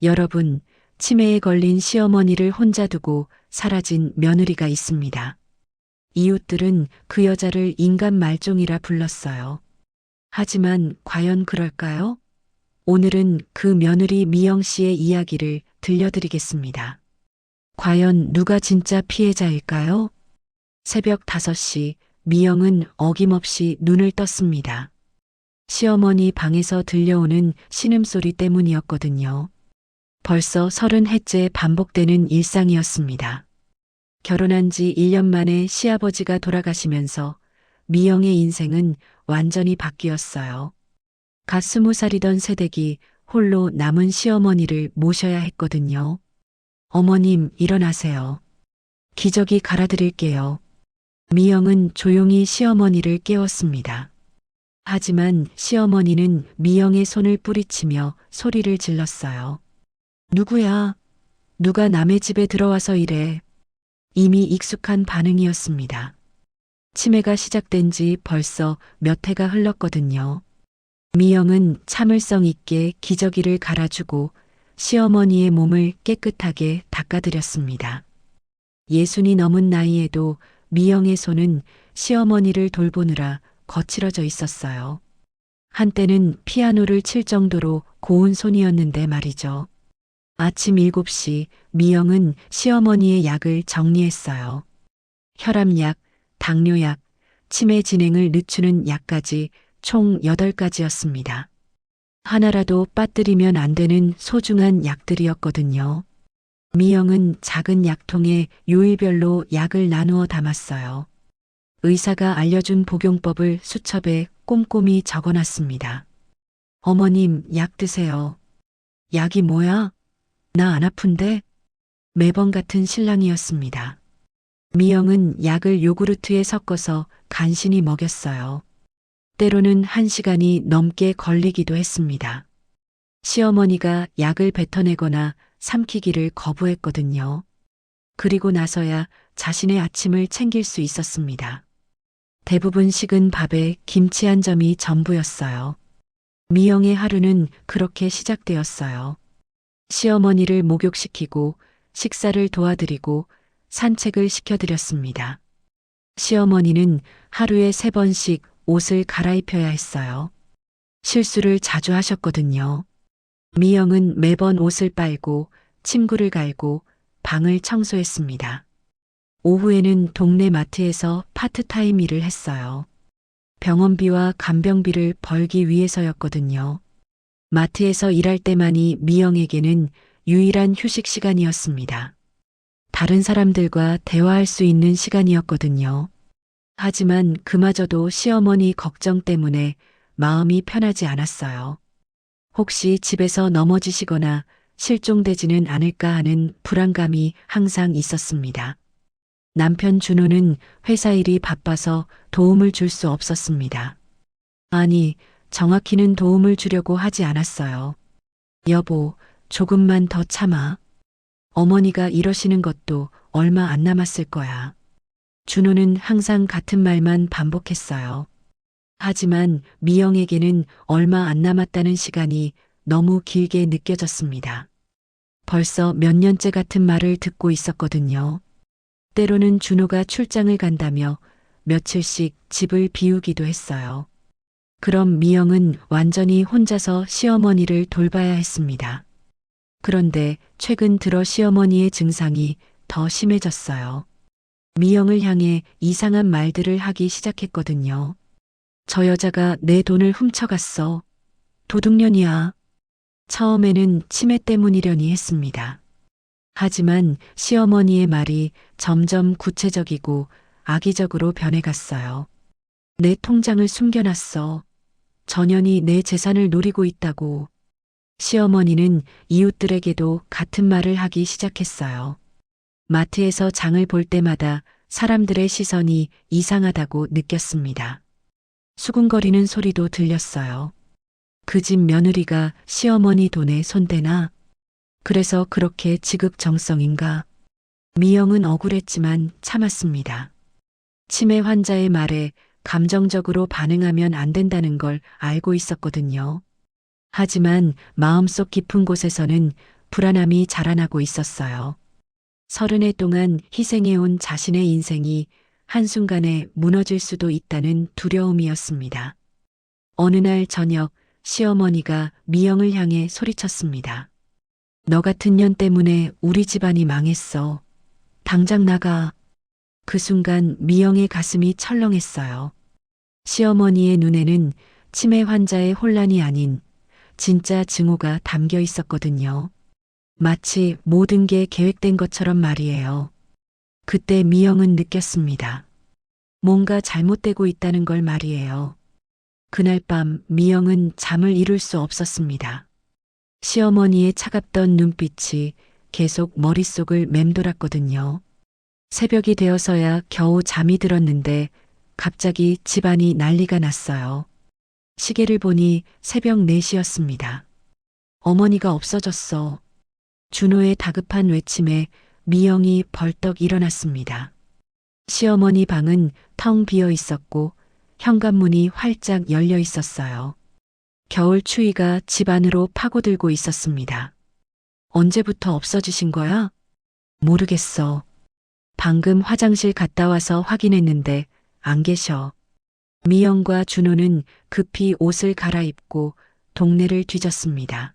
여러분, 치매에 걸린 시어머니를 혼자 두고 사라진 며느리가 있습니다. 이웃들은 그 여자를 인간 말종이라 불렀어요. 하지만 과연 그럴까요? 오늘은 그 며느리 미영 씨의 이야기를 들려드리겠습니다. 과연 누가 진짜 피해자일까요? 새벽 5시, 미영은 어김없이 눈을 떴습니다. 시어머니 방에서 들려오는 신음소리 때문이었거든요. 벌써 30해째 반복되는 일상이었습니다. 결혼한 지 1년 만에 시아버지가 돌아가시면서 미영의 인생은 완전히 바뀌었어요. 갓 20살이던 새댁이 홀로 남은 시어머니를 모셔야 했거든요. 어머님, 일어나세요. 기저귀 갈아드릴게요. 미영은 조용히 시어머니를 깨웠습니다. 하지만 시어머니는 미영의 손을 뿌리치며 소리를 질렀어요. 누구야? 누가 남의 집에 들어와서 이래? 이미 익숙한 반응이었습니다. 치매가 시작된 지 벌써 몇 해가 흘렀거든요. 미영은 참을성 있게 기저귀를 갈아주고 시어머니의 몸을 깨끗하게 닦아드렸습니다. 60이 넘은 나이에도 미영의 손은 시어머니를 돌보느라 거칠어져 있었어요. 한때는 피아노를 칠 정도로 고운 손이었는데 말이죠. 아침 7시 미영은 시어머니의 약을 정리했어요. 혈압약, 당뇨약, 치매 진행을 늦추는 약까지 총 8가지였습니다. 하나라도 빠뜨리면 안 되는 소중한 약들이었거든요. 미영은 작은 약통에 요일별로 약을 나누어 담았어요. 의사가 알려준 복용법을 수첩에 꼼꼼히 적어놨습니다. 어머님, 약 드세요. 약이 뭐야? 나 안 아픈데? 매번 같은 신랑이었습니다. 미영은 약을 요구르트에 섞어서 간신히 먹였어요. 때로는 1시간이 넘게 걸리기도 했습니다. 시어머니가 약을 뱉어내거나 삼키기를 거부했거든요. 그리고 나서야 자신의 아침을 챙길 수 있었습니다. 대부분 식은 밥에 김치 한 점이 전부였어요. 미영의 하루는 그렇게 시작되었어요. 시어머니를 목욕시키고 식사를 도와드리고 산책을 시켜드렸습니다. 시어머니는 하루에 3번씩 옷을 갈아입혀야 했어요. 실수를 자주 하셨거든요. 미영은 매번 옷을 빨고 침구를 갈고 방을 청소했습니다. 오후에는 동네 마트에서 파트타임 일을 했어요. 병원비와 간병비를 벌기 위해서였거든요. 마트에서 일할 때만이 미영에게는 유일한 휴식 시간이었습니다. 다른 사람들과 대화할 수 있는 시간이었거든요. 하지만 그마저도 시어머니 걱정 때문에 마음이 편하지 않았어요. 혹시 집에서 넘어지시거나 실종되지는 않을까 하는 불안감이 항상 있었습니다. 남편 준호는 회사 일이 바빠서 도움을 줄 수 없었습니다. 아니, 정확히는 도움을 주려고 하지 않았어요. 여보, 조금만 더 참아. 어머니가 이러시는 것도 얼마 안 남았을 거야. 준호는 항상 같은 말만 반복했어요. 하지만 미영에게는 얼마 안 남았다는 시간이 너무 길게 느껴졌습니다. 벌써 몇 년째 같은 말을 듣고 있었거든요. 때로는 준호가 출장을 간다며 며칠씩 집을 비우기도 했어요. 그럼 미영은 완전히 혼자서 시어머니를 돌봐야 했습니다. 그런데 최근 들어 시어머니의 증상이 더 심해졌어요. 미영을 향해 이상한 말들을 하기 시작했거든요. 저 여자가 내 돈을 훔쳐갔어. 도둑년이야. 처음에는 치매 때문이려니 했습니다. 하지만 시어머니의 말이 점점 구체적이고 악의적으로 변해갔어요. 내 통장을 숨겨놨어. 전현이 내 재산을 노리고 있다고. 시어머니는 이웃들에게도 같은 말을 하기 시작했어요. 마트에서 장을 볼 때마다 사람들의 시선이 이상하다고 느꼈습니다. 수군거리는 소리도 들렸어요. 그 집 며느리가 시어머니 돈에 손대나? 그래서 그렇게 지극정성인가? 미영은 억울했지만 참았습니다. 치매 환자의 말에 감정적으로 반응하면 안 된다는 걸 알고 있었거든요. 하지만 마음속 깊은 곳에서는 불안함이 자라나고 있었어요. 30해 동안 희생해온 자신의 인생이 한순간에 무너질 수도 있다는 두려움이었습니다. 어느 날 저녁 시어머니가 미영을 향해 소리쳤습니다. 너 같은 년 때문에 우리 집안이 망했어. 당장 나가. 그 순간 미영의 가슴이 철렁했어요. 시어머니의 눈에는 치매 환자의 혼란이 아닌 진짜 증오가 담겨 있었거든요. 마치 모든 게 계획된 것처럼 말이에요. 그때 미영은 느꼈습니다. 뭔가 잘못되고 있다는 걸 말이에요. 그날 밤 미영은 잠을 이룰 수 없었습니다. 시어머니의 차갑던 눈빛이 계속 머릿속을 맴돌았거든요. 새벽이 되어서야 겨우 잠이 들었는데 갑자기 집안이 난리가 났어요. 시계를 보니 새벽 4시였습니다. 어머니가 없어졌어. 준호의 다급한 외침에 미영이 벌떡 일어났습니다. 시어머니 방은 텅 비어 있었고 현관문이 활짝 열려 있었어요. 겨울 추위가 집 안으로 파고들고 있었습니다. 언제부터 없어지신 거야? 모르겠어. 방금 화장실 갔다 와서 확인했는데 안 계셔. 미영과 준호는 급히 옷을 갈아입고 동네를 뒤졌습니다.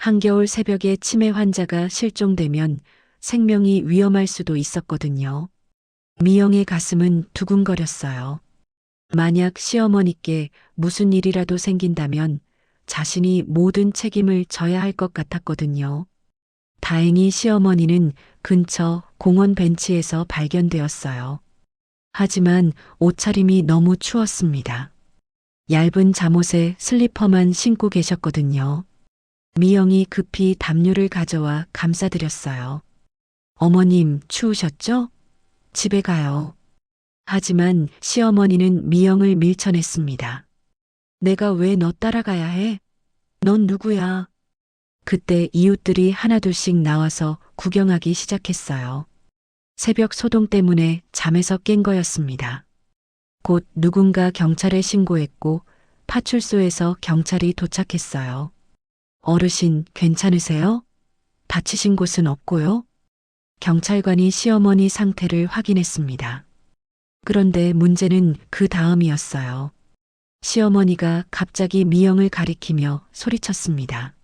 한겨울 새벽에 치매 환자가 실종되면 생명이 위험할 수도 있었거든요. 미영의 가슴은 두근거렸어요. 만약 시어머니께 무슨 일이라도 생긴다면 자신이 모든 책임을 져야 할 것 같았거든요. 다행히 시어머니는 근처 공원 벤치에서 발견되었어요. 하지만 옷차림이 너무 추웠습니다. 얇은 잠옷에 슬리퍼만 신고 계셨거든요. 미영이 급히 담요를 가져와 감싸드렸어요. 어머님, 추우셨죠? 집에 가요. 하지만 시어머니는 미영을 밀쳐냈습니다. 내가 왜 너 따라가야 해? 넌 누구야? 그때 이웃들이 하나둘씩 나와서 구경하기 시작했어요. 새벽 소동 때문에 잠에서 깬 거였습니다. 곧 누군가 경찰에 신고했고 파출소에서 경찰이 도착했어요. 어르신, 괜찮으세요? 다치신 곳은 없고요? 경찰관이 시어머니 상태를 확인했습니다. 그런데 문제는 그 다음이었어요. 시어머니가 갑자기 미영을 가리키며 소리쳤습니다.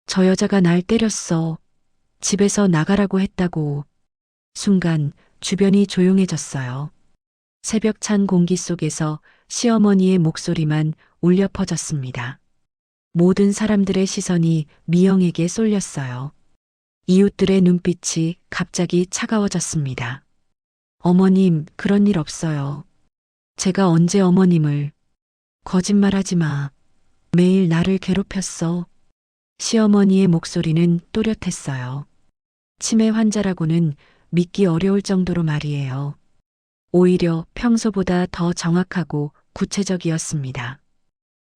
저 여자가 날 때렸어. 집에서 나가라고 했다고. 순간 주변이 조용해졌어요. 새벽 찬 공기 속에서 시어머니의 목소리만 울려 퍼졌습니다. 모든 사람들의 시선이 미영에게 쏠렸어요. 이웃들의 눈빛이 갑자기 차가워졌습니다. 어머님, 그런 일 없어요. 제가 언제 어머님을... 거짓말하지 마. 매일 나를 괴롭혔어. 시어머니의 목소리는 또렷했어요. 치매 환자라고는 믿기 어려울 정도로 말이에요. 오히려 평소보다 더 정확하고 구체적이었습니다.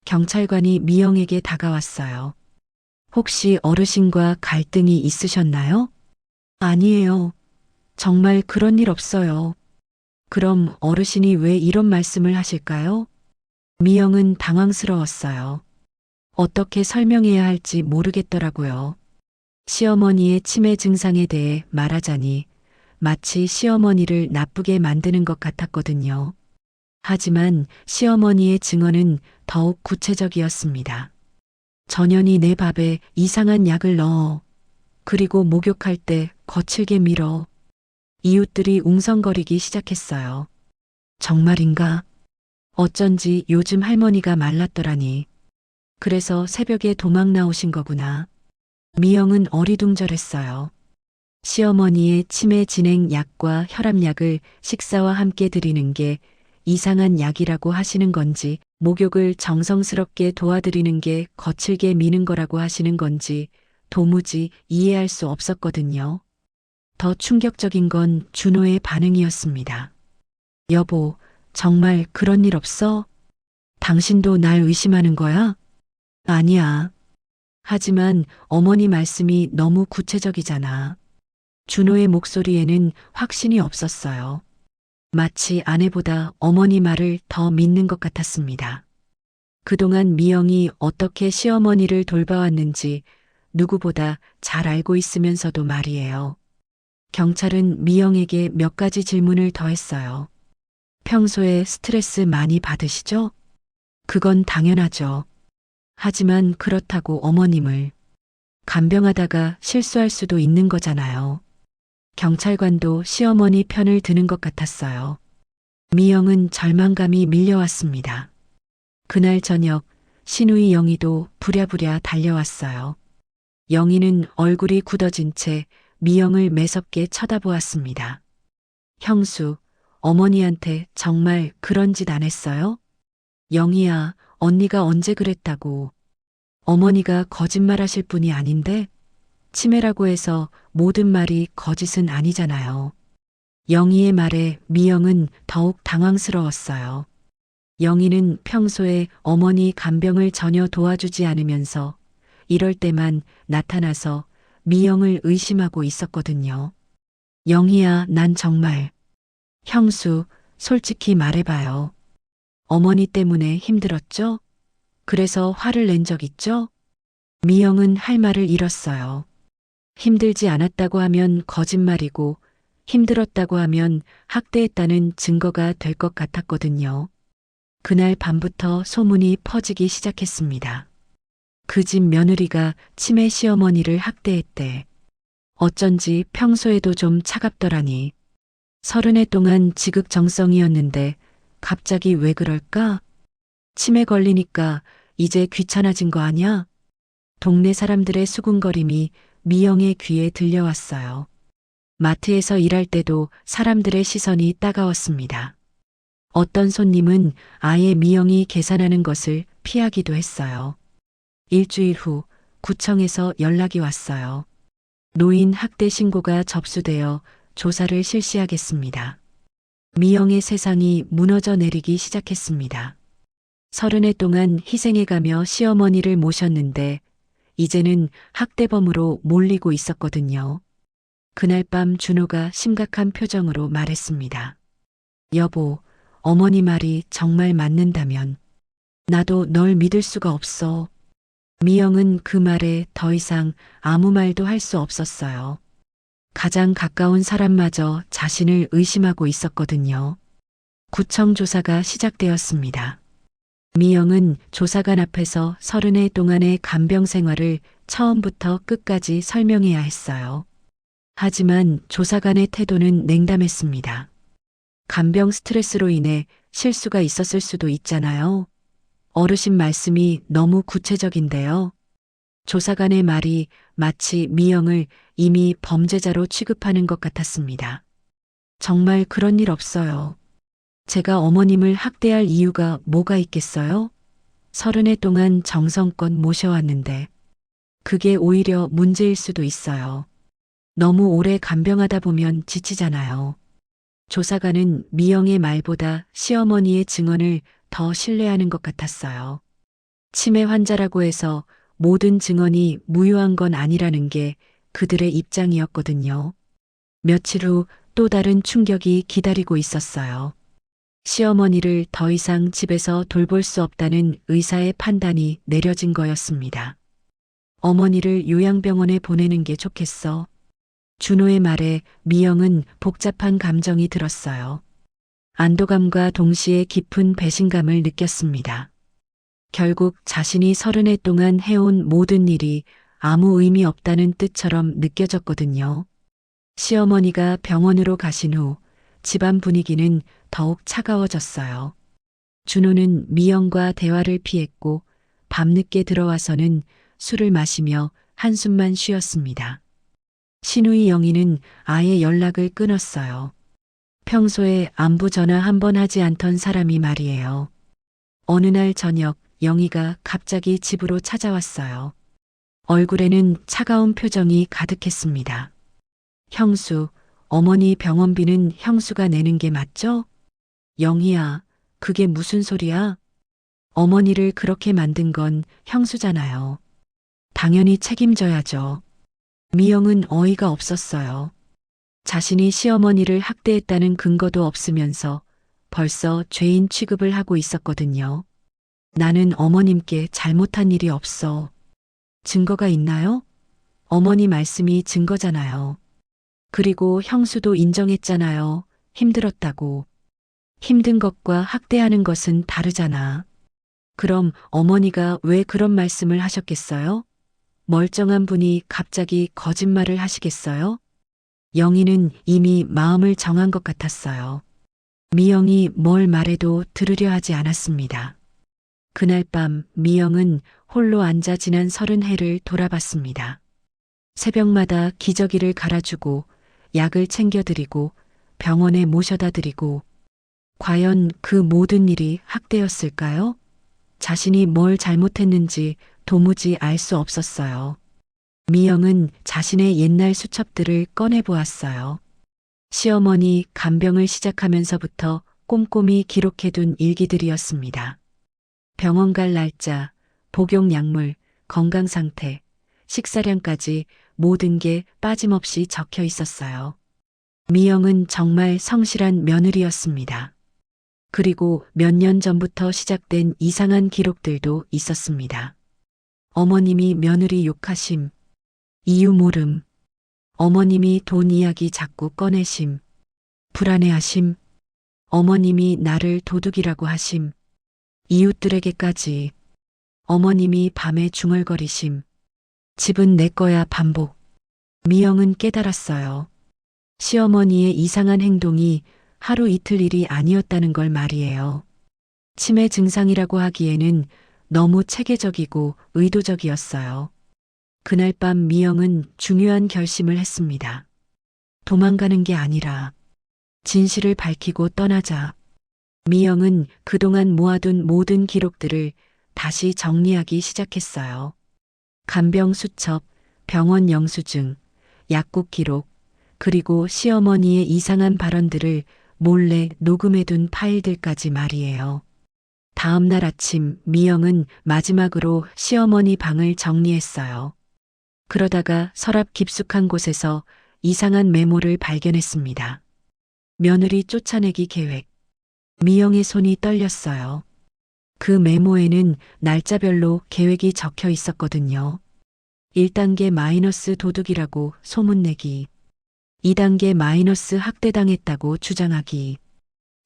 경찰관이 미영에게 다가왔어요. 혹시 어르신과 갈등이 있으셨나요? 아니에요. 정말 그런 일 없어요. 그럼 어르신이 왜 이런 말씀을 하실까요? 미영은 당황스러웠어요. 어떻게 설명해야 할지 모르겠더라고요. 시어머니의 치매 증상에 대해 말하자니 마치 시어머니를 나쁘게 만드는 것 같았거든요. 하지만 시어머니의 증언은 더욱 구체적이었습니다. 전현이 내 밥에 이상한 약을 넣어. 그리고 목욕할 때 거칠게 밀어. 이웃들이 웅성거리기 시작했어요. 정말인가? 어쩐지 요즘 할머니가 말랐더라니. 그래서 새벽에 도망 나오신 거구나. 미영은 어리둥절했어요. 시어머니의 치매 진행 약과 혈압약을 식사와 함께 드리는 게 이상한 약이라고 하시는 건지, 목욕을 정성스럽게 도와드리는 게 거칠게 미는 거라고 하시는 건지 도무지 이해할 수 없었거든요. 더 충격적인 건 준호의 반응이었습니다. 여보, 정말 그런 일 없어? 당신도 날 의심하는 거야? 아니야. 하지만 어머니 말씀이 너무 구체적이잖아. 준호의 목소리에는 확신이 없었어요. 마치 아내보다 어머니 말을 더 믿는 것 같았습니다. 그동안 미영이 어떻게 시어머니를 돌봐왔는지 누구보다 잘 알고 있으면서도 말이에요. 경찰은 미영에게 몇 가지 질문을 더했어요. 평소에 스트레스 많이 받으시죠? 그건 당연하죠. 하지만 그렇다고 어머님을 간병하다가 실수할 수도 있는 거잖아요. 경찰관도 시어머니 편을 드는 것 같았어요. 미영은 절망감이 밀려왔습니다. 그날 저녁 신우이 영희도 부랴부랴 달려왔어요. 영희는 얼굴이 굳어진 채 미영을 매섭게 쳐다보았습니다. 형수, 어머니한테 정말 그런 짓 안 했어요? 영희야, 언니가 언제 그랬다고. 어머니가 거짓말하실 분이 아닌데 치매라고 해서 모든 말이 거짓은 아니잖아요. 영희의 말에 미영은 더욱 당황스러웠어요. 영희는 평소에 어머니 간병을 전혀 도와주지 않으면서 이럴 때만 나타나서 미영을 의심하고 있었거든요. 영희야, 난 정말. 형수, 솔직히 말해봐요. 어머니 때문에 힘들었죠? 그래서 화를 낸 적 있죠? 미영은 할 말을 잃었어요. 힘들지 않았다고 하면 거짓말이고 힘들었다고 하면 학대했다는 증거가 될 것 같았거든요. 그날 밤부터 소문이 퍼지기 시작했습니다. 그 집 며느리가 치매 시어머니를 학대했대. 어쩐지 평소에도 좀 차갑더라니. 30해 동안 지극정성이었는데 갑자기 왜 그럴까? 치매 걸리니까 이제 귀찮아진 거 아냐? 동네 사람들의 수군거림이 미영의 귀에 들려왔어요. 마트에서 일할 때도 사람들의 시선이 따가웠습니다. 어떤 손님은 아예 미영이 계산하는 것을 피하기도 했어요. 일주일 후 구청에서 연락이 왔어요. 노인 학대 신고가 접수되어 조사를 실시하겠습니다. 미영의 세상이 무너져 내리기 시작했습니다. 30해 동안 희생해가며 시어머니를 모셨는데 이제는 학대범으로 몰리고 있었거든요. 그날 밤 준호가 심각한 표정으로 말했습니다. 여보, 어머니 말이 정말 맞는다면 나도 널 믿을 수가 없어. 미영은 그 말에 더 이상 아무 말도 할 수 없었어요. 가장 가까운 사람마저 자신을 의심하고 있었거든요. 구청 조사가 시작되었습니다. 미영은 조사관 앞에서 30해 동안의 간병 생활을 처음부터 끝까지 설명해야 했어요. 하지만 조사관의 태도는 냉담했습니다. 간병 스트레스로 인해 실수가 있었을 수도 있잖아요. 어르신 말씀이 너무 구체적인데요. 조사관의 말이 마치 미영을 이미 범죄자로 취급하는 것 같았습니다. 정말 그런 일 없어요. 제가 어머님을 학대할 이유가 뭐가 있겠어요? 30해 동안 정성껏 모셔왔는데 그게 오히려 문제일 수도 있어요. 너무 오래 간병하다 보면 지치잖아요. 조사관은 미영의 말보다 시어머니의 증언을 더 신뢰하는 것 같았어요. 치매 환자라고 해서 모든 증언이 무효한 건 아니라는 게 그들의 입장이었거든요. 며칠 후 또 다른 충격이 기다리고 있었어요. 시어머니를 더 이상 집에서 돌볼 수 없다는 의사의 판단이 내려진 거였습니다. 어머니를 요양병원에 보내는 게 좋겠어. 준호의 말에 미영은 복잡한 감정이 들었어요. 안도감과 동시에 깊은 배신감을 느꼈습니다. 결국 자신이 30해 동안 해온 모든 일이 아무 의미 없다는 뜻처럼 느껴졌거든요. 시어머니가 병원으로 가신 후 집안 분위기는 더욱 차가워졌어요. 준호는 미영과 대화를 피했고 밤늦게 들어와서는 술을 마시며 한숨만 쉬었습니다. 신우이 영희는 아예 연락을 끊었어요. 평소에 안부 전화 한 번 하지 않던 사람이 말이에요. 어느 날 저녁 영희가 갑자기 집으로 찾아왔어요. 얼굴에는 차가운 표정이 가득했습니다. 형수, 어머니 병원비는 형수가 내는 게 맞죠? 영희야, 그게 무슨 소리야? 어머니를 그렇게 만든 건 형수잖아요. 당연히 책임져야죠. 미영은 어이가 없었어요. 자신이 시어머니를 학대했다는 근거도 없으면서 벌써 죄인 취급을 하고 있었거든요. 나는 어머님께 잘못한 일이 없어. 증거가 있나요? 어머니 말씀이 증거잖아요. 그리고 형수도 인정했잖아요. 힘들었다고. 힘든 것과 학대하는 것은 다르잖아. 그럼 어머니가 왜 그런 말씀을 하셨겠어요? 멀쩡한 분이 갑자기 거짓말을 하시겠어요? 영희는 이미 마음을 정한 것 같았어요. 미영이 뭘 말해도 들으려 하지 않았습니다. 그날 밤 미영은 홀로 앉아 지난 30해를 돌아봤습니다. 새벽마다 기저귀를 갈아주고 약을 챙겨드리고 병원에 모셔다 드리고 과연 그 모든 일이 학대였을까요? 자신이 뭘 잘못했는지 도무지 알 수 없었어요. 미영은 자신의 옛날 수첩들을 꺼내보았어요. 시어머니 간병을 시작하면서부터 꼼꼼히 기록해둔 일기들이었습니다. 병원 갈 날짜, 복용 약물, 건강 상태, 식사량까지 모든 게 빠짐없이 적혀 있었어요. 미영은 정말 성실한 며느리였습니다. 그리고 몇 년 전부터 시작된 이상한 기록들도 있었습니다. 어머님이 며느리 욕하심, 이유 모름, 어머님이 돈 이야기 자꾸 꺼내심, 불안해하심, 어머님이 나를 도둑이라고 하심, 이웃들에게까지, 어머님이 밤에 중얼거리심, 집은 내 거야 반복. 미영은 깨달았어요. 시어머니의 이상한 행동이 하루 이틀 일이 아니었다는 걸 말이에요. 치매 증상이라고 하기에는 너무 체계적이고 의도적이었어요. 그날 밤 미영은 중요한 결심을 했습니다. 도망가는 게 아니라 진실을 밝히고 떠나자. 미영은 그동안 모아둔 모든 기록들을 다시 정리하기 시작했어요. 간병 수첩, 병원 영수증, 약국 기록, 그리고 시어머니의 이상한 발언들을 몰래 녹음해둔 파일들까지 말이에요. 다음 날 아침 미영은 마지막으로 시어머니 방을 정리했어요. 그러다가 서랍 깊숙한 곳에서 이상한 메모를 발견했습니다. 며느리 쫓아내기 계획. 미영의 손이 떨렸어요. 그 메모에는 날짜별로 계획이 적혀 있었거든요. 1단계 마이너스 도둑이라고 소문내기. 2단계 마이너스 학대당했다고 주장하기.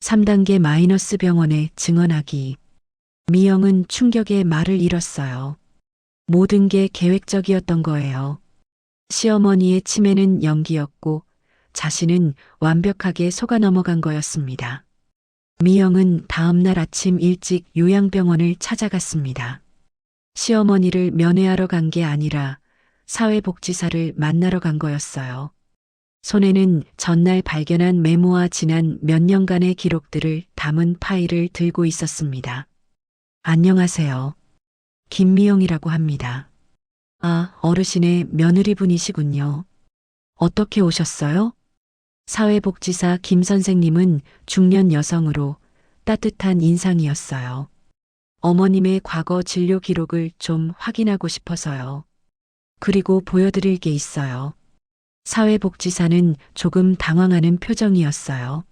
3단계 마이너스 병원에 증언하기. 미영은 충격에 말을 잃었어요. 모든 게 계획적이었던 거예요. 시어머니의 치매는 연기였고 자신은 완벽하게 속아 넘어간 거였습니다. 미영은 다음 날 아침 일찍 요양병원을 찾아갔습니다. 시어머니를 면회하러 간 게 아니라 사회복지사를 만나러 간 거였어요. 손에는 전날 발견한 메모와 지난 몇 년간의 기록들을 담은 파일을 들고 있었습니다. 안녕하세요. 김미영이라고 합니다. 아, 어르신의 며느리분이시군요. 어떻게 오셨어요? 사회복지사 김 선생님은 중년 여성으로 따뜻한 인상이었어요. 어머님의 과거 진료 기록을 좀 확인하고 싶어서요. 그리고 보여드릴 게 있어요. 사회복지사는 조금 당황하는 표정이었어요.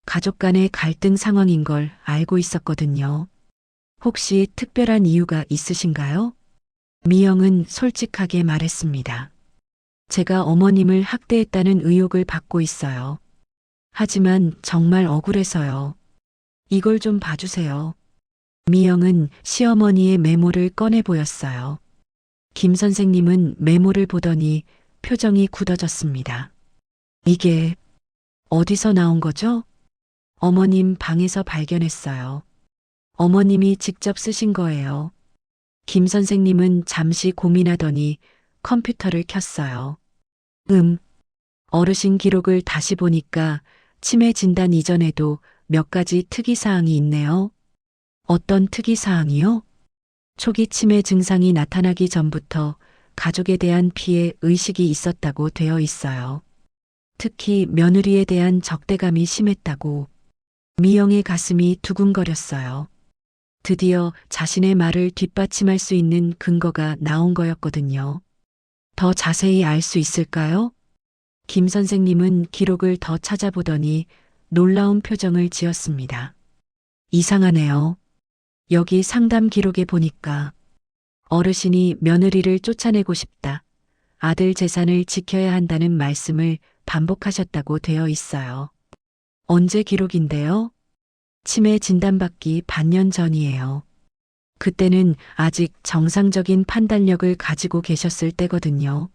가족 간의 갈등 상황인 걸 알고 있었거든요. 혹시 특별한 이유가 있으신가요? 미영은 솔직하게 말했습니다. 제가 어머님을 학대했다는 의혹을 받고 있어요. 하지만 정말 억울해서요. 이걸 좀 봐주세요. 미영은 시어머니의 메모를 꺼내 보였어요. 김 선생님은 메모를 보더니 표정이 굳어졌습니다. 이게 어디서 나온 거죠? 어머님 방에서 발견했어요. 어머님이 직접 쓰신 거예요. 김 선생님은 잠시 고민하더니 컴퓨터를 켰어요. 어르신 기록을 다시 보니까 치매 진단 이전에도 몇 가지 특이사항이 있네요. 어떤 특이사항이요? 초기 치매 증상이 나타나기 전부터 가족에 대한 피해 의식이 있었다고 되어 있어요. 특히 며느리에 대한 적대감이 심했다고. 미영의 가슴이 두근거렸어요. 드디어 자신의 말을 뒷받침할 수 있는 근거가 나온 거였거든요. 더 자세히 알 수 있을까요? 김 선생님은 기록을 더 찾아보더니 놀라운 표정을 지었습니다. 이상하네요. 여기 상담 기록에 보니까 어르신이 며느리를 쫓아내고 싶다. 아들 재산을 지켜야 한다는 말씀을 반복하셨다고 되어 있어요. 언제 기록인데요? 치매 진단받기 반년 전이에요. 그때는 아직 정상적인 판단력을 가지고 계셨을 때거든요.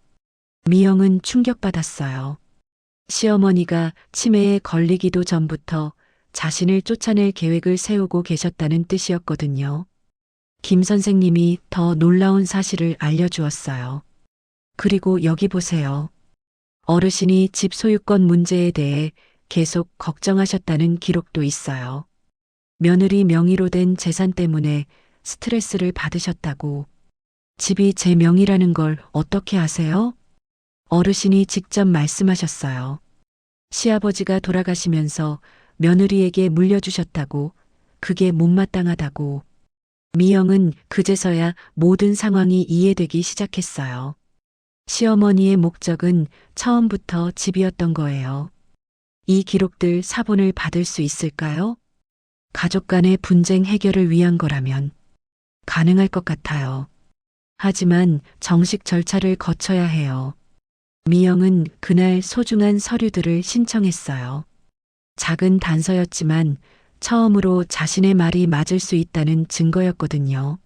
미영은 충격받았어요. 시어머니가 치매에 걸리기도 전부터 자신을 쫓아낼 계획을 세우고 계셨다는 뜻이었거든요. 김 선생님이 더 놀라운 사실을 알려주었어요. 그리고 여기 보세요. 어르신이 집 소유권 문제에 대해 계속 걱정하셨다는 기록도 있어요. 며느리 명의로 된 재산 때문에 스트레스를 받으셨다고. 집이 제 명의라는 걸 어떻게 아세요? 어르신이 직접 말씀하셨어요. 시아버지가 돌아가시면서 며느리에게 물려주셨다고, 그게 못마땅하다고. 미영은 그제서야 모든 상황이 이해되기 시작했어요. 시어머니의 목적은 처음부터 집이었던 거예요. 이 기록들 사본을 받을 수 있을까요? 가족 간의 분쟁 해결을 위한 거라면 가능할 것 같아요. 하지만 정식 절차를 거쳐야 해요. 미영은 그날 소중한 서류들을 신청했어요. 작은 단서였지만 처음으로 자신의 말이 맞을 수 있다는 증거였거든요.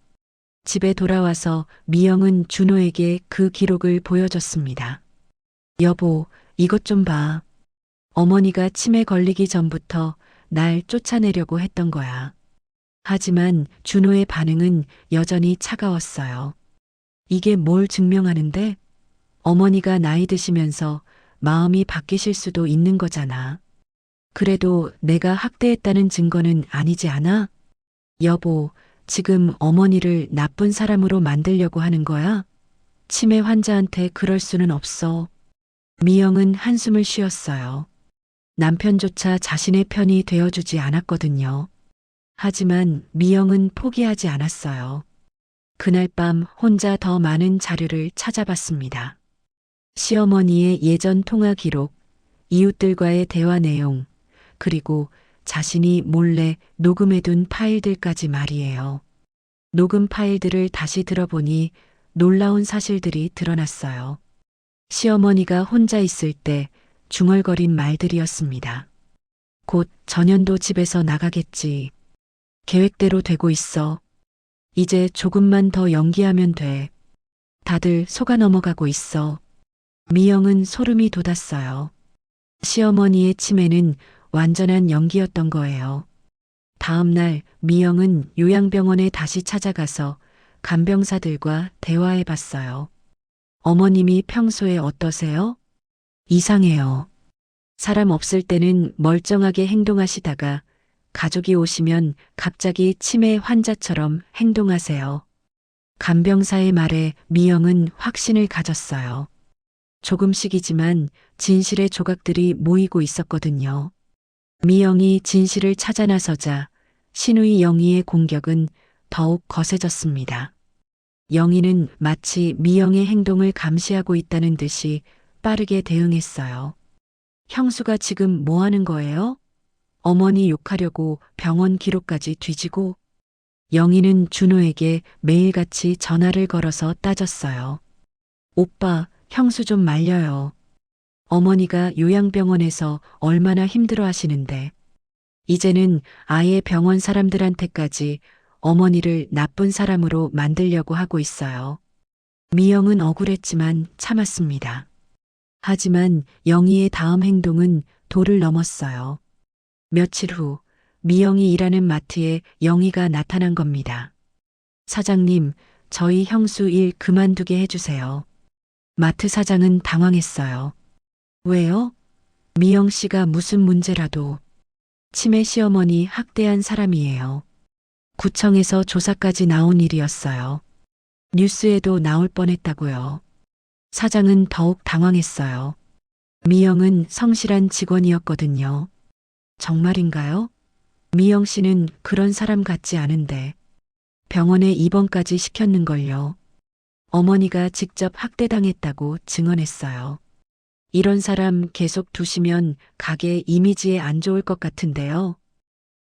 집에 돌아와서 미영은 준호에게 그 기록을 보여줬습니다. 여보, 이것 좀 봐. 어머니가 치매 걸리기 전부터 날 쫓아내려고 했던 거야. 하지만 준호의 반응은 여전히 차가웠어요. 이게 뭘 증명하는데? 어머니가 나이 드시면서 마음이 바뀌실 수도 있는 거잖아. 그래도 내가 학대했다는 증거는 아니지 않아? 여보, 지금 어머니를 나쁜 사람으로 만들려고 하는 거야? 치매 환자한테 그럴 수는 없어. 미영은 한숨을 쉬었어요. 남편조차 자신의 편이 되어주지 않았거든요. 하지만 미영은 포기하지 않았어요. 그날 밤 혼자 더 많은 자료를 찾아봤습니다. 시어머니의 예전 통화 기록, 이웃들과의 대화 내용, 그리고 자신이 몰래 녹음해둔 파일들까지 말이에요. 녹음 파일들을 다시 들어보니 놀라운 사실들이 드러났어요. 시어머니가 혼자 있을 때 중얼거린 말들이었습니다. 곧 전현도 집에서 나가겠지. 계획대로 되고 있어. 이제 조금만 더 연기하면 돼. 다들 속아 넘어가고 있어. 미영은 소름이 돋았어요. 시어머니의 치매는 완전한 연기였던 거예요. 다음 날 미영은 요양병원에 다시 찾아가서 간병사들과 대화해 봤어요. 어머님이 평소에 어떠세요? 이상해요. 사람 없을 때는 멀쩡하게 행동하시다가 가족이 오시면 갑자기 치매 환자처럼 행동하세요. 간병사의 말에 미영은 확신을 가졌어요. 조금씩이지만 진실의 조각들이 모이고 있었거든요. 미영이 진실을 찾아 나서자 신우이 영희의 공격은 더욱 거세졌습니다. 영희는 마치 미영의 행동을 감시하고 있다는 듯이 빠르게 대응했어요. 형수가 지금 뭐 하는 거예요? 어머니 욕하려고 병원 기록까지 뒤지고. 영희는 준호에게 매일같이 전화를 걸어서 따졌어요. 오빠, 형수 좀 말려요. 어머니가 요양병원에서 얼마나 힘들어 하시는데. 이제는 아예 병원 사람들한테까지 어머니를 나쁜 사람으로 만들려고 하고 있어요. 미영은 억울했지만 참았습니다. 하지만 영희의 다음 행동은 도를 넘었어요. 며칠 후 미영이 일하는 마트에 영희가 나타난 겁니다. 사장님, 저희 형수 일 그만두게 해주세요. 마트 사장은 당황했어요. 왜요? 미영 씨가 무슨 문제라도. 치매 시어머니 학대한 사람이에요. 구청에서 조사까지 나온 일이었어요. 뉴스에도 나올 뻔했다고요. 사장은 더욱 당황했어요. 미영은 성실한 직원이었거든요. 정말인가요? 미영 씨는 그런 사람 같지 않은데. 병원에 입원까지 시켰는걸요. 어머니가 직접 학대당했다고 증언했어요. 이런 사람 계속 두시면 가게 이미지에 안 좋을 것 같은데요.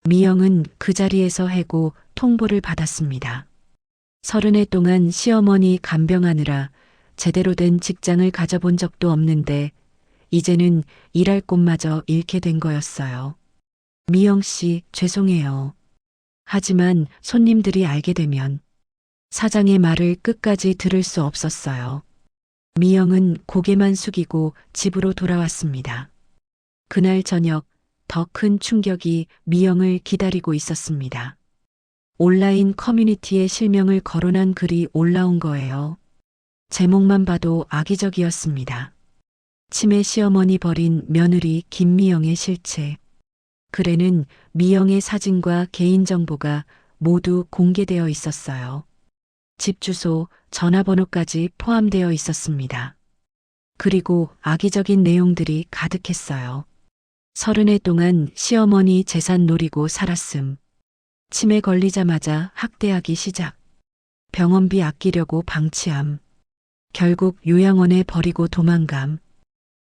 미영은 그 자리에서 해고 통보를 받았습니다. 30해 동안 시어머니 간병하느라 제대로 된 직장을 가져본 적도 없는데 이제는 일할 곳마저 잃게 된 거였어요. 미영 씨, 죄송해요. 하지만 손님들이 알게 되면 사장의 말을 끝까지 들을 수 없었어요. 미영은 고개만 숙이고 집으로 돌아왔습니다. 그날 저녁 더 큰 충격이 미영을 기다리고 있었습니다. 온라인 커뮤니티에 실명을 거론한 글이 올라온 거예요. 제목만 봐도 악의적이었습니다. 치매 시어머니 버린 며느리 김미영의 실체. 글에는 미영의 사진과 개인정보가 모두 공개되어 있었어요. 집 주소, 전화번호까지 포함되어 있었습니다. 그리고 악의적인 내용들이 가득했어요. 30해 동안 시어머니 재산 노리고 살았음. 치매 걸리자마자 학대하기 시작. 병원비 아끼려고 방치함. 결국 요양원에 버리고 도망감.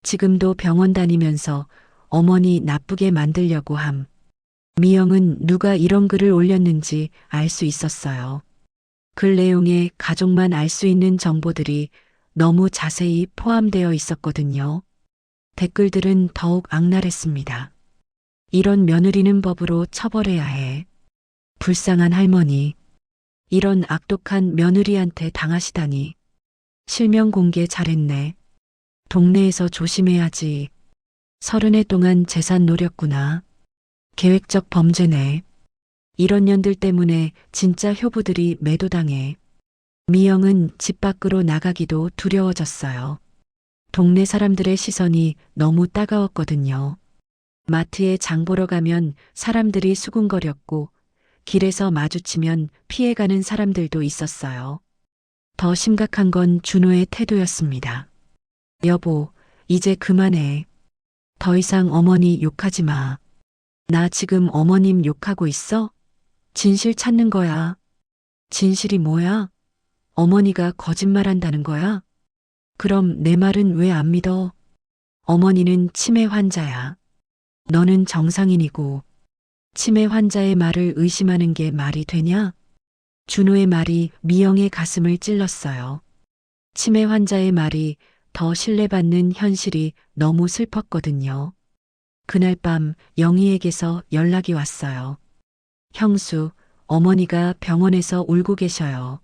지금도 병원 다니면서 어머니 나쁘게 만들려고 함. 미영은 누가 이런 글을 올렸는지 알 수 있었어요. 글 내용에 가족만 알 수 있는 정보들이 너무 자세히 포함되어 있었거든요. 댓글들은 더욱 악랄했습니다. 이런 며느리는 법으로 처벌해야 해. 불쌍한 할머니. 이런 악독한 며느리한테 당하시다니. 실명 공개 잘했네. 동네에서 조심해야지. 30해 동안 재산 노렸구나. 계획적 범죄네. 이런 년들 때문에 진짜 효부들이 매도당해. 미영은 집 밖으로 나가기도 두려워졌어요. 동네 사람들의 시선이 너무 따가웠거든요. 마트에 장 보러 가면 사람들이 수군거렸고 길에서 마주치면 피해가는 사람들도 있었어요. 더 심각한 건 준호의 태도였습니다. 여보, 이제 그만해. 더 이상 어머니 욕하지 마. 나 지금 어머님 욕하고 있어? 진실 찾는 거야. 진실이 뭐야? 어머니가 거짓말한다는 거야? 그럼 내 말은 왜 안 믿어? 어머니는 치매 환자야. 너는 정상인이고 치매 환자의 말을 의심하는 게 말이 되냐? 준호의 말이 미영의 가슴을 찔렀어요. 치매 환자의 말이 더 신뢰받는 현실이 너무 슬펐거든요. 그날 밤 영희에게서 연락이 왔어요. 형수, 어머니가 병원에서 울고 계셔요.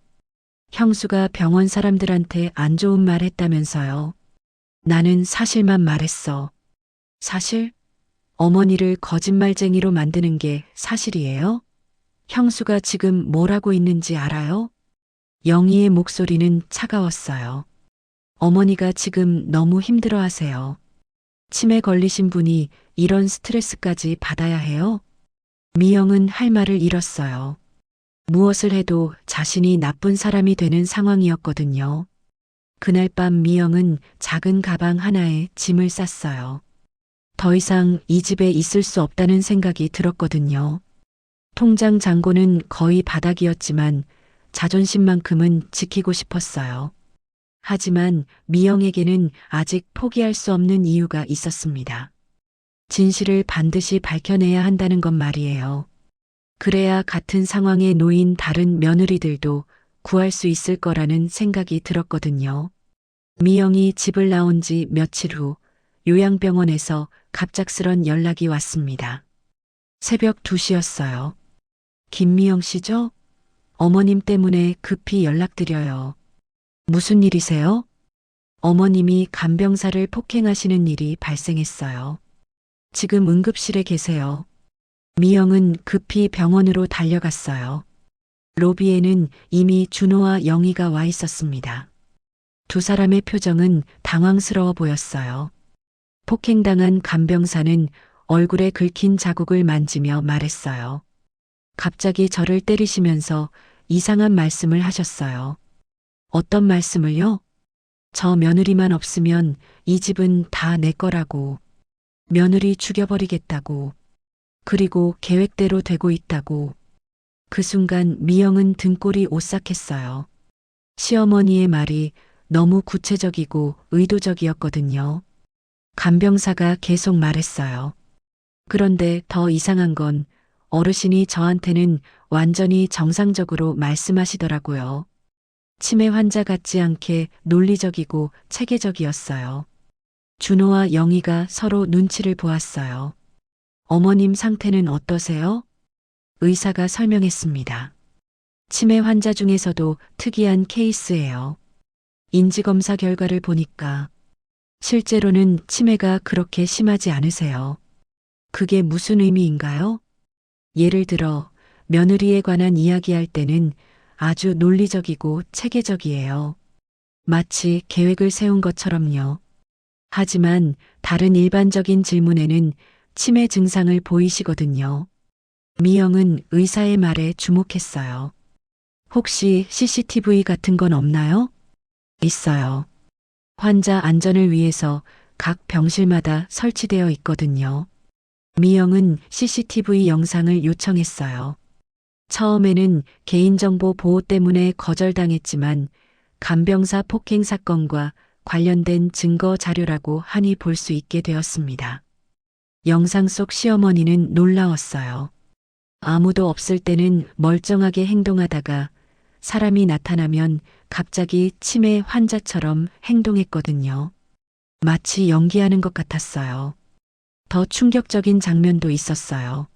형수가 병원 사람들한테 안 좋은 말 했다면서요. 나는 사실만 말했어. 사실? 어머니를 거짓말쟁이로 만드는 게 사실이에요? 형수가 지금 뭘 하고 있는지 알아요? 영희의 목소리는 차가웠어요. 어머니가 지금 너무 힘들어 하세요. 치매 걸리신 분이 이런 스트레스까지 받아야 해요? 미영은 할 말을 잃었어요. 무엇을 해도 자신이 나쁜 사람이 되는 상황이었거든요. 그날 밤 미영은 작은 가방 하나에 짐을 쌌어요. 더 이상 이 집에 있을 수 없다는 생각이 들었거든요. 통장 잔고는 거의 바닥이었지만 자존심만큼은 지키고 싶었어요. 하지만 미영에게는 아직 포기할 수 없는 이유가 있었습니다. 진실을 반드시 밝혀내야 한다는 것 말이에요. 그래야 같은 상황에 놓인 다른 며느리들도 구할 수 있을 거라는 생각이 들었거든요. 미영이 집을 나온 지 며칠 후 요양병원에서 갑작스런 연락이 왔습니다. 새벽 2시였어요. 김미영 씨죠? 어머님 때문에 급히 연락드려요. 무슨 일이세요? 어머님이 간병사를 폭행하시는 일이 발생했어요. 지금 응급실에 계세요. 미영은 급히 병원으로 달려갔어요. 로비에는 이미 준호와 영희가 와 있었습니다. 두 사람의 표정은 당황스러워 보였어요. 폭행당한 간병사는 얼굴에 긁힌 자국을 만지며 말했어요. 갑자기 저를 때리시면서 이상한 말씀을 하셨어요. 어떤 말씀을요? 저 며느리만 없으면 이 집은 다 내 거라고. 며느리 죽여버리겠다고. 그리고 계획대로 되고 있다고. 그 순간 미영은 등골이 오싹했어요. 시어머니의 말이 너무 구체적이고 의도적이었거든요. 간병사가 계속 말했어요. 그런데 더 이상한 건 어르신이 저한테는 완전히 정상적으로 말씀하시더라고요. 치매 환자 같지 않게 논리적이고 체계적이었어요. 준호와 영희가 서로 눈치를 보았어요. 어머님 상태는 어떠세요? 의사가 설명했습니다. 치매 환자 중에서도 특이한 케이스예요. 인지검사 결과를 보니까 실제로는 치매가 그렇게 심하지 않으세요. 그게 무슨 의미인가요? 예를 들어 며느리에 관한 이야기할 때는 아주 논리적이고 체계적이에요. 마치 계획을 세운 것처럼요. 하지만 다른 일반적인 질문에는 치매 증상을 보이시거든요. 미영은 의사의 말에 주목했어요. 혹시 CCTV 같은 건 없나요? 있어요. 환자 안전을 위해서 각 병실마다 설치되어 있거든요. 미영은 CCTV 영상을 요청했어요. 처음에는 개인정보 보호 때문에 거절당했지만 간병사 폭행 사건과 관련된 증거 자료라고 하니 볼 수 있게 되었습니다. 영상 속 시어머니는 놀라웠어요. 아무도 없을 때는 멀쩡하게 행동하다가 사람이 나타나면 갑자기 치매 환자처럼 행동했거든요. 마치 연기하는 것 같았어요. 더 충격적인 장면도 있었어요.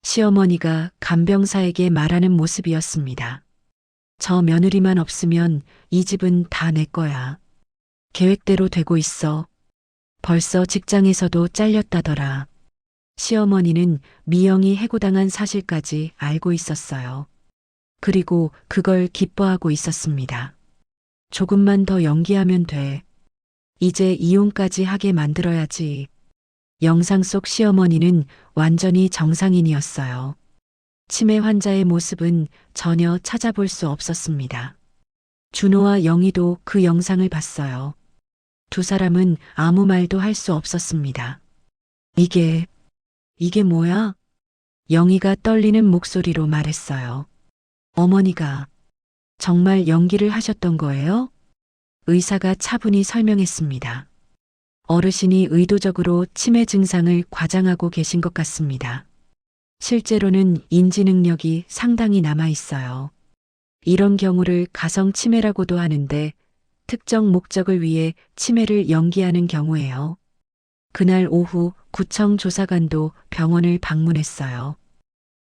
시어머니가 간병사에게 말하는 모습이었습니다. 저 며느리만 없으면 이 집은 다 내 거야. 계획대로 되고 있어. 벌써 직장에서도 잘렸다더라. 시어머니는 미영이 해고당한 사실까지 알고 있었어요. 그리고 그걸 기뻐하고 있었습니다. 조금만 더 연기하면 돼. 이제 이혼까지 하게 만들어야지. 영상 속 시어머니는 완전히 정상인이었어요. 치매 환자의 모습은 전혀 찾아볼 수 없었습니다. 준호와 영희도 그 영상을 봤어요. 두 사람은 아무 말도 할 수 없었습니다. 이게 뭐야? 영희가 떨리는 목소리로 말했어요. 어머니가 정말 연기를 하셨던 거예요? 의사가 차분히 설명했습니다. 어르신이 의도적으로 치매 증상을 과장하고 계신 것 같습니다. 실제로는 인지 능력이 상당히 남아 있어요. 이런 경우를 가성 치매라고도 하는데 특정 목적을 위해 치매를 연기하는 경우예요. 그날 오후 구청 조사관도 병원을 방문했어요.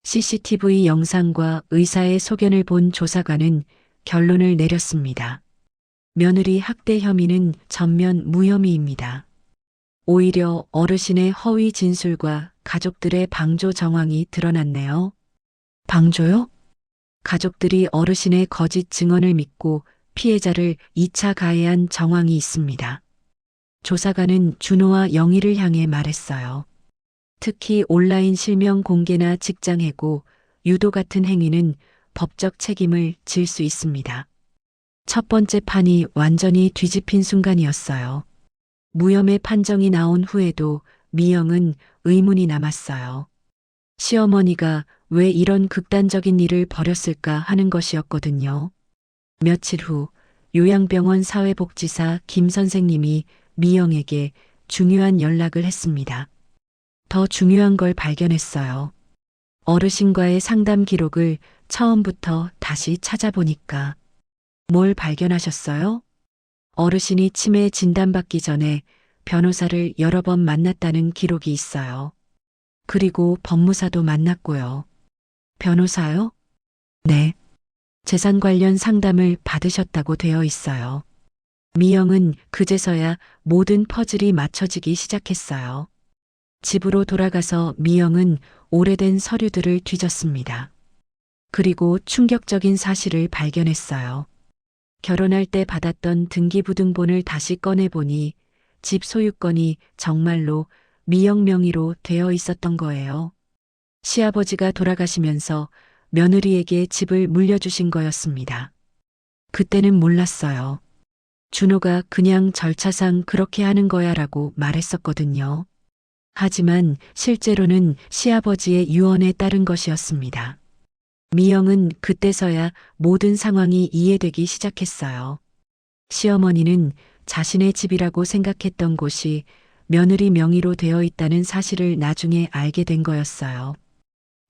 CCTV 영상과 의사의 소견을 본 조사관은 결론을 내렸습니다. 며느리 학대 혐의는 전면 무혐의입니다. 오히려 어르신의 허위 진술과 가족들의 방조 정황이 드러났네요. 방조요? 가족들이 어르신의 거짓 증언을 믿고 피해자를 2차 가해한 정황이 있습니다. 조사관은 준호와 영희를 향해 말했어요. 특히 온라인 실명 공개나 직장 해고, 유도 같은 행위는 법적 책임을 질 수 있습니다. 첫 번째 판이 완전히 뒤집힌 순간이었어요. 무혐의 판정이 나온 후에도 미영은 의문이 남았어요. 시어머니가 왜 이런 극단적인 일을 벌였을까 하는 것이었거든요. 며칠 후 요양병원 사회복지사 김 선생님이 미영에게 중요한 연락을 했습니다. 더 중요한 걸 발견했어요. 어르신과의 상담 기록을 처음부터 다시 찾아보니까. 뭘 발견하셨어요? 어르신이 치매 진단받기 전에 변호사를 여러 번 만났다는 기록이 있어요. 그리고 법무사도 만났고요. 변호사요? 네. 재산 관련 상담을 받으셨다고 되어 있어요. 미영은 그제서야 모든 퍼즐이 맞춰지기 시작했어요. 집으로 돌아가서 미영은 오래된 서류들을 뒤졌습니다. 그리고 충격적인 사실을 발견했어요. 결혼할 때 받았던 등기부등본을 다시 꺼내보니 집 소유권이 정말로 미영 명의로 되어 있었던 거예요. 시아버지가 돌아가시면서 며느리에게 집을 물려주신 거였습니다. 그때는 몰랐어요. 준호가 그냥 절차상 그렇게 하는 거야라고 말했었거든요. 하지만 실제로는 시아버지의 유언에 따른 것이었습니다. 미영은 그때서야 모든 상황이 이해되기 시작했어요. 시어머니는 자신의 집이라고 생각했던 곳이 며느리 명의로 되어 있다는 사실을 나중에 알게 된 거였어요.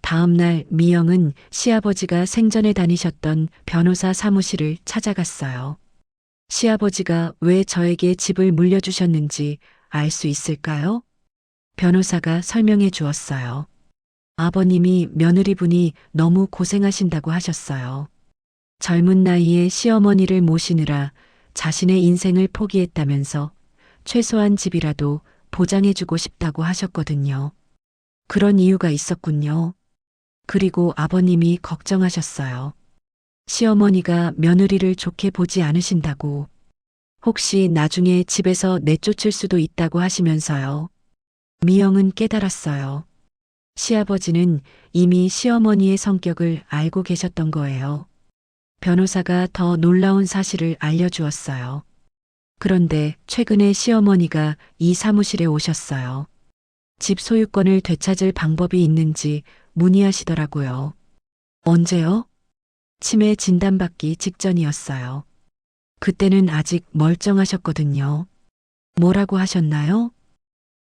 다음 날 미영은 시아버지가 생전에 다니셨던 변호사 사무실을 찾아갔어요. 시아버지가 왜 저에게 집을 물려주셨는지 알 수 있을까요? 변호사가 설명해 주었어요. 아버님이 며느리분이 너무 고생하신다고 하셨어요. 젊은 나이에 시어머니를 모시느라 자신의 인생을 포기했다면서 최소한 집이라도 보장해주고 싶다고 하셨거든요. 그런 이유가 있었군요. 그리고 아버님이 걱정하셨어요. 시어머니가 며느리를 좋게 보지 않으신다고, 혹시 나중에 집에서 내쫓을 수도 있다고 하시면서요. 미영은 깨달았어요. 시아버지는 이미 시어머니의 성격을 알고 계셨던 거예요. 변호사가 더 놀라운 사실을 알려주었어요. 그런데 최근에 시어머니가 이 사무실에 오셨어요. 집 소유권을 되찾을 방법이 있는지 문의하시더라고요. 언제요? 치매 진단받기 직전이었어요. 그때는 아직 멀쩡하셨거든요. 뭐라고 하셨나요?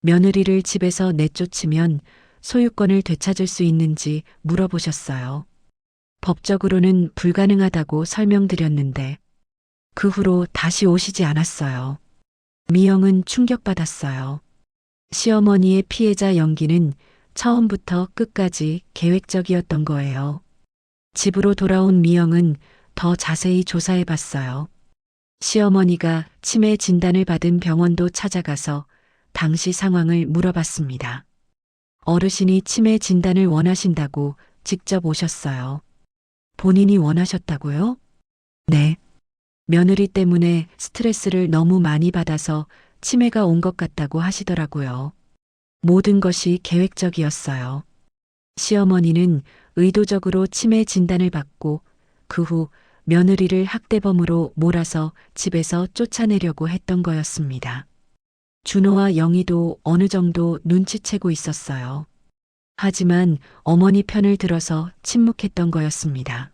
며느리를 집에서 내쫓으면 소유권을 되찾을 수 있는지 물어보셨어요. 법적으로는 불가능하다고 설명드렸는데 그 후로 다시 오시지 않았어요. 미영은 충격받았어요. 시어머니의 피해자 연기는 처음부터 끝까지 계획적이었던 거예요. 집으로 돌아온 미영은 더 자세히 조사해 봤어요. 시어머니가 치매 진단을 받은 병원도 찾아가서 당시 상황을 물어봤습니다. 어르신이 치매 진단을 원하신다고 직접 오셨어요. 본인이 원하셨다고요? 네. 며느리 때문에 스트레스를 너무 많이 받아서 치매가 온 것 같다고 하시더라고요. 모든 것이 계획적이었어요. 시어머니는 의도적으로 치매 진단을 받고 그 후 며느리를 학대범으로 몰아서 집에서 쫓아내려고 했던 거였습니다. 준호와 영희도 어느 정도 눈치채고 있었어요. 하지만 어머니 편을 들어서 침묵했던 거였습니다.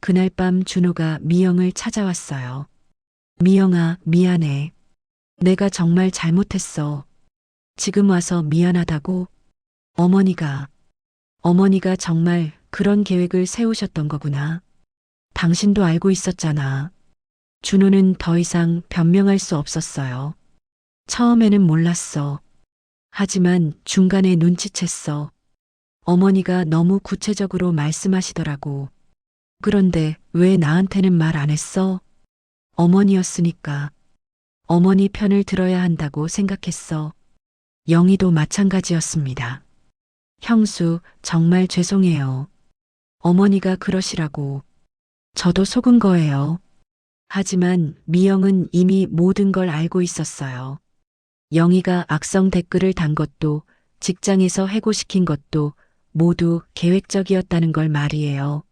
그날 밤 준호가 미영을 찾아왔어요. 미영아, 미안해. 내가 정말 잘못했어. 지금 와서 미안하다고? 어머니가 정말 그런 계획을 세우셨던 거구나. 당신도 알고 있었잖아. 준호는 더 이상 변명할 수 없었어요. 처음에는 몰랐어. 하지만 중간에 눈치챘어. 어머니가 너무 구체적으로 말씀하시더라고. 그런데 왜 나한테는 말 안 했어? 어머니였으니까. 어머니 편을 들어야 한다고 생각했어. 영희도 마찬가지였습니다. 형수, 정말 죄송해요. 어머니가 그러시라고. 저도 속은 거예요. 하지만 미영은 이미 모든 걸 알고 있었어요. 영희가 악성 댓글을 단 것도 직장에서 해고시킨 것도 모두 계획적이었다는 걸 말이에요.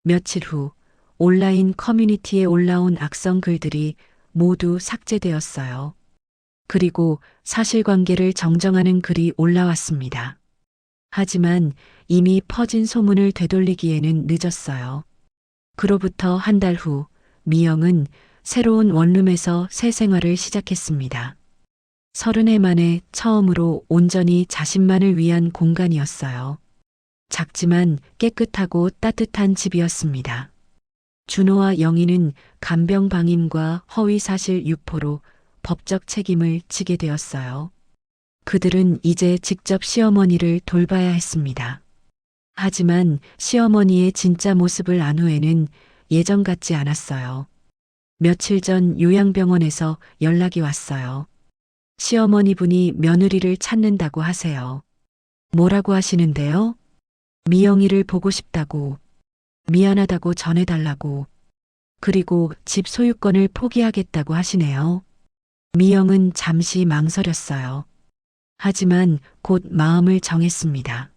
며칠 후 온라인 커뮤니티에 올라온 악성 글들이 모두 삭제되었어요. 그리고 사실관계를 정정하는 글이 올라왔습니다. 하지만 이미 퍼진 소문을 되돌리기에는 늦었어요. 그로부터 한 달 후 미영은 새로운 원룸에서 새 생활을 시작했습니다. 30해 만에 처음으로 온전히 자신만을 위한 공간이었어요. 작지만 깨끗하고 따뜻한 집이었습니다. 준호와 영희는 간병 방임과 허위 사실 유포로 법적 책임을 지게 되었어요. 그들은 이제 직접 시어머니를 돌봐야 했습니다. 하지만 시어머니의 진짜 모습을 안 후에는 예전 같지 않았어요. 며칠 전 요양병원에서 연락이 왔어요. 시어머니 분이 며느리를 찾는다고 하세요. 뭐라고 하시는데요? 미영이를 보고 싶다고, 미안하다고 전해달라고, 그리고 집 소유권을 포기하겠다고 하시네요. 미영은 잠시 망설였어요. 하지만 곧 마음을 정했습니다.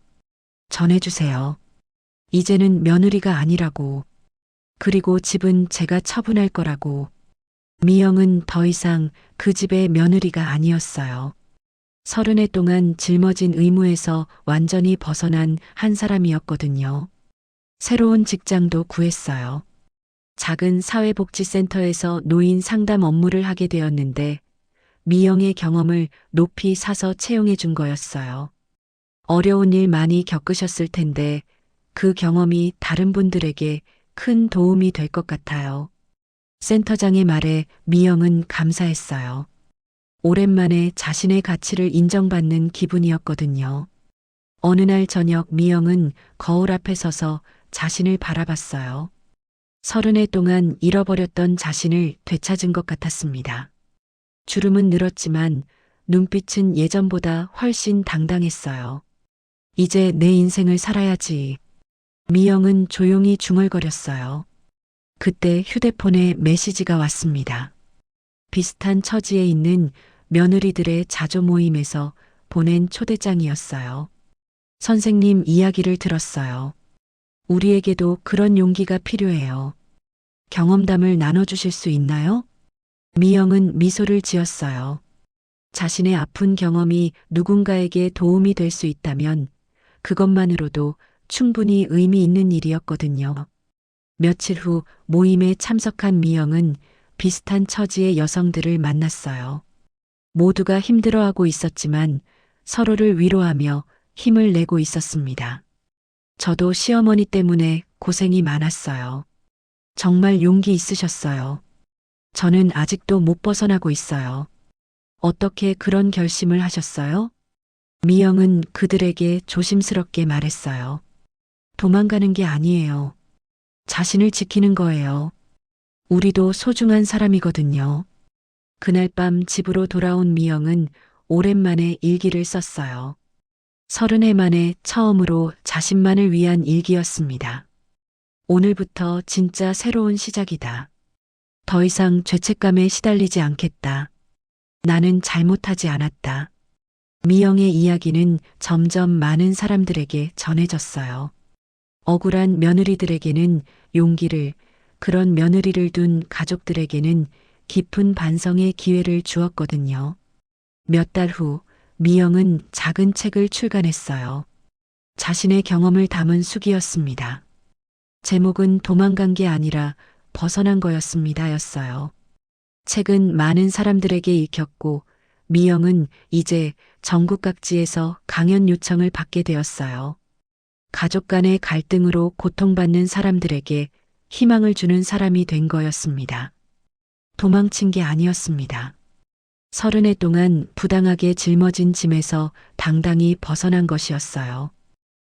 전해주세요. 이제는 며느리가 아니라고. 그리고 집은 제가 처분할 거라고. 미영은 더 이상 그 집의 며느리가 아니었어요. 30해 동안 짊어진 의무에서 완전히 벗어난 한 사람이었거든요. 새로운 직장도 구했어요. 작은 사회복지센터에서 노인 상담 업무를 하게 되었는데 미영의 경험을 높이 사서 채용해 준 거였어요. 어려운 일 많이 겪으셨을 텐데 그 경험이 다른 분들에게 큰 도움이 될 것 같아요. 센터장의 말에 미영은 감사했어요. 오랜만에 자신의 가치를 인정받는 기분이었거든요. 어느 날 저녁 미영은 거울 앞에 서서 자신을 바라봤어요. 30해 동안 잃어버렸던 자신을 되찾은 것 같았습니다. 주름은 늘었지만 눈빛은 예전보다 훨씬 당당했어요. 이제 내 인생을 살아야지. 미영은 조용히 중얼거렸어요. 그때 휴대폰에 메시지가 왔습니다. 비슷한 처지에 있는 며느리들의 자조 모임에서 보낸 초대장이었어요. 선생님 이야기를 들었어요. 우리에게도 그런 용기가 필요해요. 경험담을 나눠주실 수 있나요? 미영은 미소를 지었어요. 자신의 아픈 경험이 누군가에게 도움이 될 수 있다면 그것만으로도 충분히 의미 있는 일이었거든요. 며칠 후 모임에 참석한 미영은 비슷한 처지의 여성들을 만났어요. 모두가 힘들어하고 있었지만 서로를 위로하며 힘을 내고 있었습니다. 저도 시어머니 때문에 고생이 많았어요. 정말 용기 있으셨어요. 저는 아직도 못 벗어나고 있어요. 어떻게 그런 결심을 하셨어요? 미영은 그들에게 조심스럽게 말했어요. 도망가는 게 아니에요. 자신을 지키는 거예요. 우리도 소중한 사람이거든요. 그날 밤 집으로 돌아온 미영은 오랜만에 일기를 썼어요. 30해 만에 처음으로 자신만을 위한 일기였습니다. 오늘부터 진짜 새로운 시작이다. 더 이상 죄책감에 시달리지 않겠다. 나는 잘못하지 않았다. 미영의 이야기는 점점 많은 사람들에게 전해졌어요. 억울한 며느리들에게는 용기를, 그런 며느리를 둔 가족들에게는 깊은 반성의 기회를 주었거든요. 몇 달 후 미영은 작은 책을 출간했어요. 자신의 경험을 담은 수기였습니다. 제목은 도망간 게 아니라 벗어난 거였습니다 였어요. 책은 많은 사람들에게 읽혔고 미영은 이제 전국 각지에서 강연 요청을 받게 되었어요. 가족 간의 갈등으로 고통받는 사람들에게 희망을 주는 사람이 된 거였습니다. 도망친 게 아니었습니다. 30해 동안 부당하게 짊어진 짐에서 당당히 벗어난 것이었어요.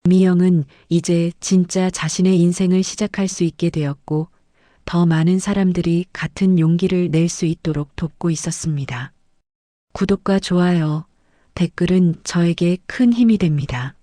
미영은 이제 진짜 자신의 인생을 시작할 수 있게 되었고 더 많은 사람들이 같은 용기를 낼 수 있도록 돕고 있었습니다. 구독과 좋아요, 댓글은 저에게 큰 힘이 됩니다.